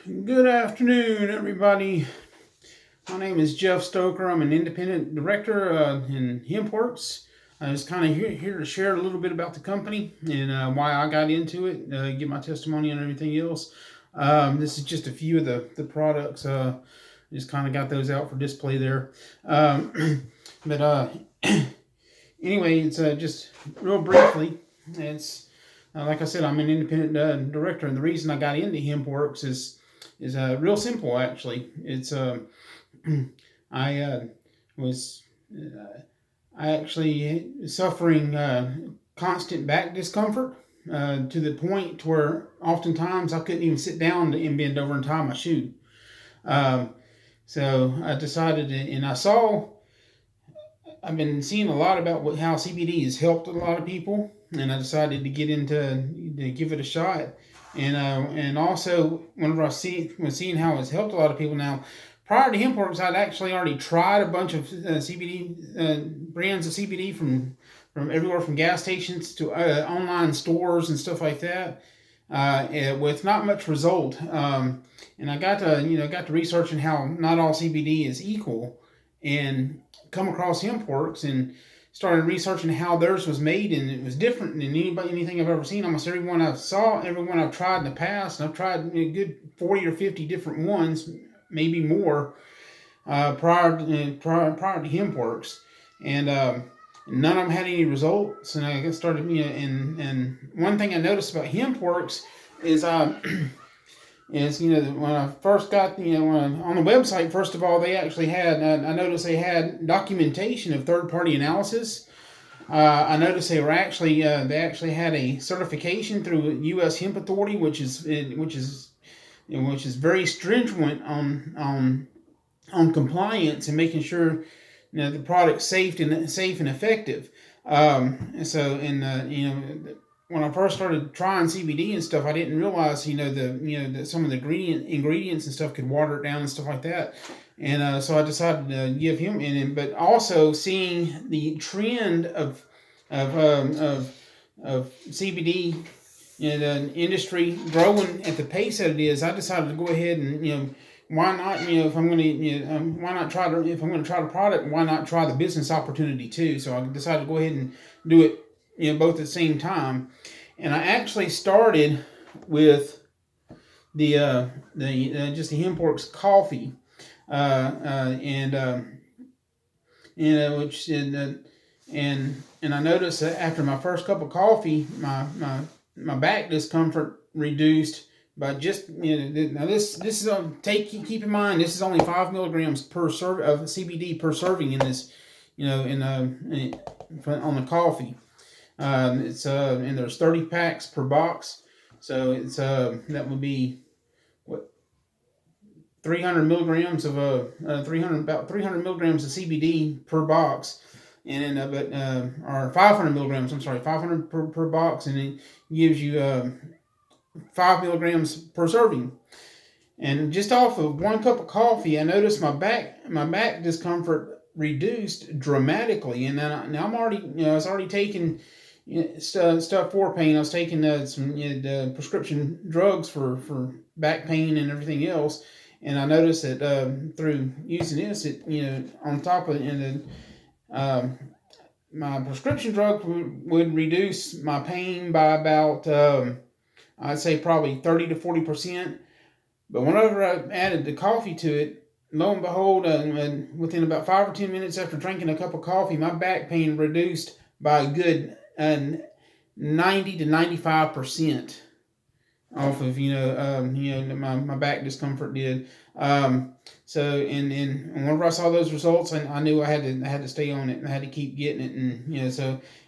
Good afternoon, everybody. My name is Jeff Stoker. I'm an independent director in HempWorks. I was kind of here to share a little bit about the company and why I got into it, give my testimony and everything else. This is just a few of the products. Just kind of got those out for display there. But anyway, it's just real briefly. It's like I said, I'm an independent director, and the reason I got into HempWorks is real simple. Actually, it's I was I actually suffering constant back discomfort to the point where oftentimes I couldn't even sit down and bend over and tie my shoe. Um, so I decided, and I've been seeing a lot about how CBD has helped a lot of people, and I decided to to give it a shot. And also whenever was seeing how it's helped a lot of people now. Prior to HempWorks, I'd actually already tried a bunch of CBD brands of CBD from everywhere from gas stations to online stores and stuff like that, with not much result. And I got to researching how not all CBD is equal, and come across HempWorks and started researching how theirs was made, and it was different than anything I've ever seen. Almost everyone I've tried in the past, and I've tried a good 40 or 50 different ones, maybe more, prior to HempWorks, and none of them had any results. And I started, and one thing I noticed about HempWorks is when I first got on the website, first of all, they actually had, I noticed they had documentation of third-party analysis. I noticed they actually had a certification through U.S. Hemp Authority, which is very stringent on compliance and making sure the product's safe and effective. When I first started trying CBD and stuff, I didn't realize that some of the ingredients and stuff could water it down and stuff like that. And so I decided to give him but also seeing the trend of CBD, the industry growing at the pace that it is, I decided to go ahead and why not, if I'm going to why not try if I'm going to try the product, why not try the business opportunity too? So I decided to go ahead and do it both at the same time. And I actually started with the just the HempWorks coffee, and I noticed that after my first cup of coffee, my back discomfort reduced by just now this is keep in mind, this is only 5 milligrams per serve of CBD per serving in this on the coffee. It's and there's 30 packs per box, so it's that would be 300 milligrams of about 300 milligrams of CBD per box, and then or 500 milligrams. I'm sorry, 500 per box, and it gives you 5 milligrams per serving. And just off of one cup of coffee, I noticed my back discomfort reduced dramatically. And then now I was already taking stuff for pain. I was taking some prescription drugs for back pain and everything else. And I noticed that through using this, on top of it, and then my prescription drug would reduce my pain by about I'd say probably 30 to 40%. But whenever I added the coffee to it, lo and behold, within about 5 or 10 minutes after drinking a cup of coffee, my back pain reduced by a good 90 to 95% off of my back discomfort did. So whenever I saw those results, I knew I had to stay on it, and I had to keep getting it,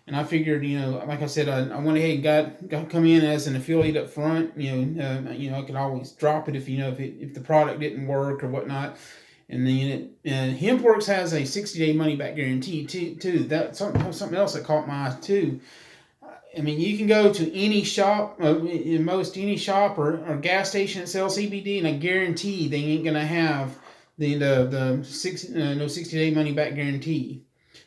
and I figured, like I said, I went ahead and got come in as an affiliate up front. I could always drop it if the product didn't work or whatnot. And then HempWorks has a 60-day money back guarantee too. That's something else that caught my eye too. I mean, you can go to any shop, any shop or gas station that sells CBD, and I guarantee they ain't gonna have the 60-day money back guarantee.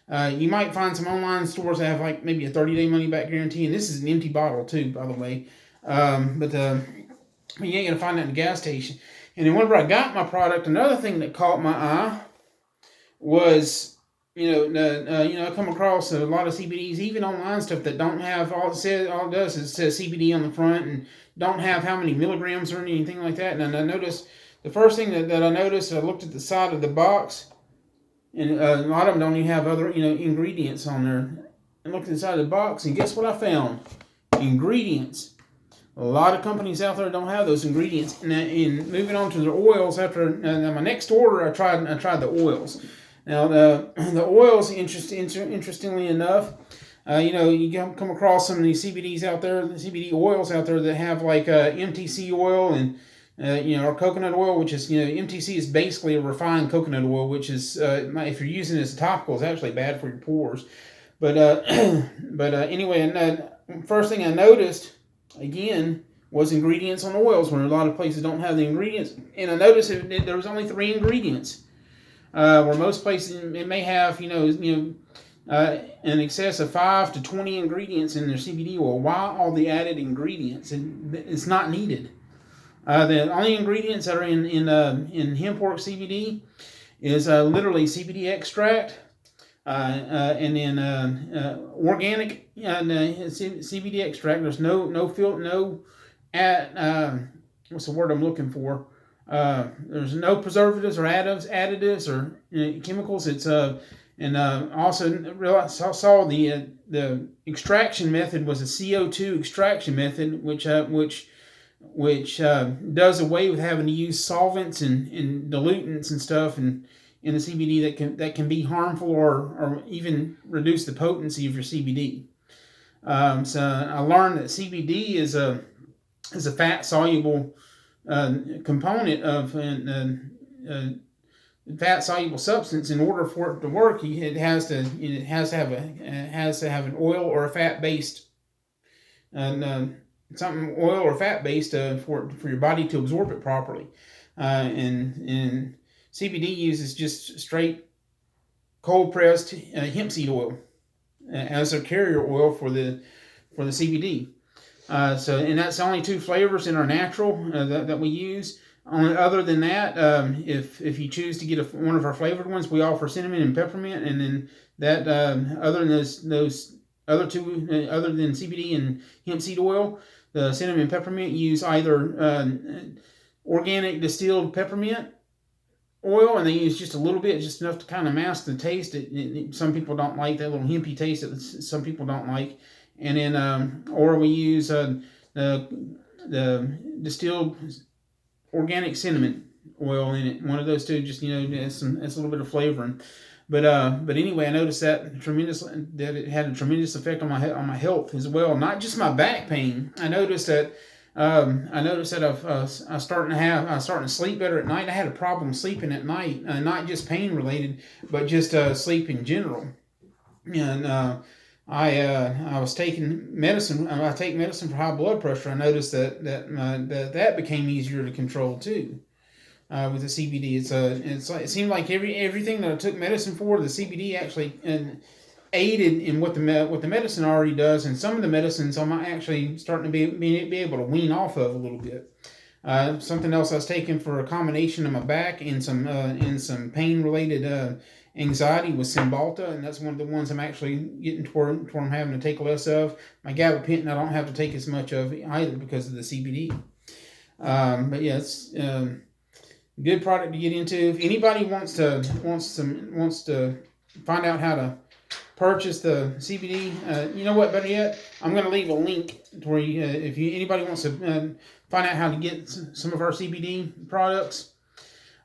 You might find some online stores that have like maybe a 30-day money back guarantee, and this is an empty bottle too, by the way. But you ain't gonna find that in a gas station. And then whenever I got my product, another thing that caught my eye was, I come across a lot of CBDs, even online stuff, that don't have all it does is says CBD on the front and don't have how many milligrams or anything like that. And I noticed the first thing that I noticed, I looked at the side of the box, and a lot of them don't even have other ingredients on there. And looked inside the box, and guess what I found? Ingredients. A lot of companies out there don't have those ingredients. And in moving on to the oils, after my next order, I tried the oils. Now the oils, interestingly enough, you come across some of these CBDs out there, the CBD oils out there that have like MTC oil and or coconut oil, which is MTC is basically a refined coconut oil, which is if you're using it as a topical, it's actually bad for your pores. But anyway, and first thing I noticed again was ingredients on oils, where a lot of places don't have the ingredients, and I noticed there was only 3 ingredients. Where most places it may have in excess of 5 to 20 ingredients in their CBD oil. Why all the added ingredients? And it's not needed. The only ingredients that are in hemp work CBD is literally CBD extract, and then organic CBD extract. There's what's the word I'm looking for? There's no preservatives or additives or chemicals. It's also saw the extraction method was a CO2 extraction method, which does away with having to use solvents and dilutants and stuff in the CBD that can be harmful or even reduce the potency of your CBD. So I learned that CBD is a fat soluble component of fat soluble substance. In order for it to work, it has to have an oil or a fat based oil or fat based for your body to absorb it properly. And CBD uses just straight cold pressed hemp seed oil as a carrier oil for the CBD. And that's only 2 flavors in our natural that we use. Other than that, if you choose to get one of our flavored ones, we offer cinnamon and peppermint. And then that other than those other 2, other than CBD and hemp seed oil, the cinnamon and peppermint use either organic distilled peppermint oil, and they use just a little bit, just enough to kind of mask the taste. Some people don't like that little hempy taste that some people don't like. And then, or we use the distilled organic cinnamon oil in it. One of those 2, just it's a little bit of flavoring. But anyway, I noticed that it had a tremendous effect on my health as well. Not just my back pain. I noticed that I'm starting to sleep better at night. I had a problem sleeping at night, not just pain related, but just sleep in general. And I was taking medicine. I take medicine for high blood pressure. I noticed that became easier to control too. With the CBD, it seemed like everything that I took medicine for, the CBD actually aided in what the medicine already does, and some of the medicines I'm actually starting to be able to wean off of a little bit. Something else I was taking for a combination of my back and some pain related anxiety was Cymbalta, and that's one of the ones I'm actually getting toward I'm having to take less of. My gabapentin I don't have to take as much of either because of the CBD. But yeah, it's a good product to get into. If anybody wants to find out how to purchase the CBD, you know what? Better yet, I'm going to leave a link to where anybody wants to find out how to get some of our CBD products.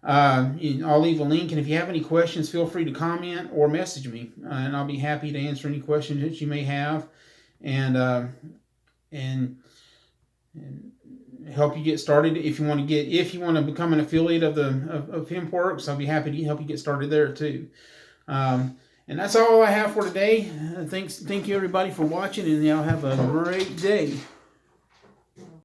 I'll leave a link, and if you have any questions, feel free to comment or message me, and I'll be happy to answer any questions that you may have, and help you get started. If you want to become an affiliate of HempWorks, I'll be happy to help you get started there too. And that's all I have for today. Thank you everybody for watching, and y'all have a great day.